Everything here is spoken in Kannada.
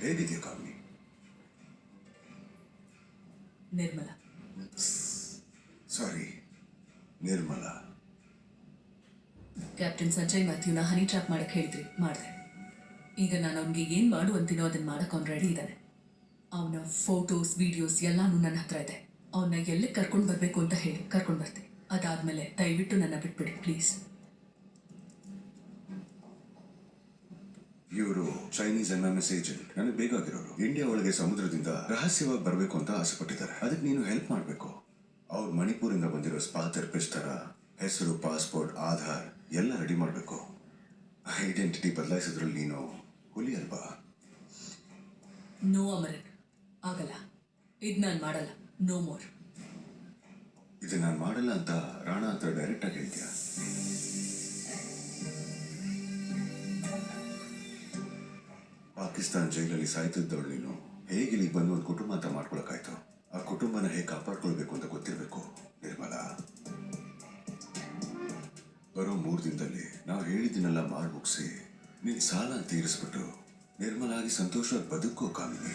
ಹೇಗಿದೆಯಾ ಕಾಮಿನಿ? ನಿರ್ಮಲಾ. ಸಾರಿ, ನಿರ್ಮಲಾ. ಕ್ಯಾಪ್ಟನ್ ಸಂಜಯ್ ಮ್ಯಾಥ್ಯೂನ ಹನಿ ಟ್ರ್ಯಾಪ್ ಮಾಡಕ್ಕೆ ಹೇಳಿದ್ರಿ, ಮಾಡಿದೆ. ಈಗ ನಾನು ಅವನಿಗೆ ಏನು ಮಾಡು ಅಂತೀನೋ ಅದನ್ನು ಮಾಡಕ್ಕೆ ಅವ್ನು ರೆಡಿ ಇದ್ದಾನೆ. ಅವನ ಫೋಟೋಸ್ ವಿಡಿಯೋಸ್ ಎಲ್ಲಾನು ನನ್ನ ಹತ್ರ ಇದೆ. ಅವನ್ನ ಎಲ್ಲಿಗೆ ಕರ್ಕೊಂಡು ಬರಬೇಕು ಅಂತ ಹೇಳಿ ಕರ್ಕೊಂಡು ಬರ್ತೀನಿ. ಅದಾದಮೇಲೆ ದಯವಿಟ್ಟು ನನ್ನ ಬಿಟ್ಬಿಡಿ ಪ್ಲೀಸ್. ಇವರು ಚೈನೀಸ್ MMS ಏಜೆಂಟ್. ನನಗೆ ಬೇಕಾಗಿರೋರು ಇಂಡಿಯಾ ಒಳಗೆ ಸಮುದ್ರದಿಂದ ರಹಸ್ಯವಾಗಿ ಬರಬೇಕು ಅಂತ ಆಸೆ ಪಟ್ಟಿದ್ದಾರೆ. ಅದಕ್ಕೆ ನೀನು ಹೆಲ್ಪ್ ಮಾಡಬೇಕು. ಅವ್ರು ಮಣಿಪುರಿಂದ ಬಂದಿರೋ ಸ್ಪಾ ಥೆರಪಿಸ್ಟ್ ಥರ ಹೆಸರು, ಪಾಸ್ಪೋರ್ಟ್, ಆಧಾರ್ ಎಲ್ಲ ರೆಡಿ ಮಾಡಬೇಕು. ಐಡೆಂಟಿಟಿ ಬದಲಾಯಿಸಿದ್ರಲ್ಲಿ ನೀನು ಹುಲಿ ಅಲ್ವಾ? ನೋ ಅಮರನ್, ಆಗಲ್ಲ. ಇದು ನಾನು ಮಾಡಲ್ಲ. No more. ಇದು ನಾನು ಮಾಡಲ್ಲ ಅಂತ ರಾಣಾ ಹತ್ರ ಡೈರೆಕ್ಟಾಗಿ ಹೇಳ್ತೀಯ? ಪಾಕಿಸ್ತಾನ್ ಜೈಲಲ್ಲಿ ಸಾಯ್ತಿದ್ದವಳು ನೀನು ಹೇಗೆ ಇಲ್ಲಿಗೆ ಬಂದು ಒಂದು ಕುಟುಂಬ ಅಂತ ಮಾಡ್ಕೊಳಕ್ಕಾಯ್ತು? ಆ ಕುಟುಂಬನ ಹೇಗೆ ಕಾಪಾಡ್ಕೊಳ್ಬೇಕು ಅಂತ ಗೊತ್ತಿರಬೇಕು ನಿರ್ಮಲಾ. ಬರೋ 3 ದಿನದಲ್ಲಿ ನಾವು ಹೇಳಿದ್ದನ್ನೆಲ್ಲ ಮಾಡಿ ಮುಗಿಸಿ ನಿನ್ನ ಸಾಲ ತೀರಿಸ್ಬಿಟ್ಟು ನಿರ್ಮಲಾಗಿ ಸಂತೋಷವಾಗಿ ಬದುಕೋ ಕಾಮಿನಿ.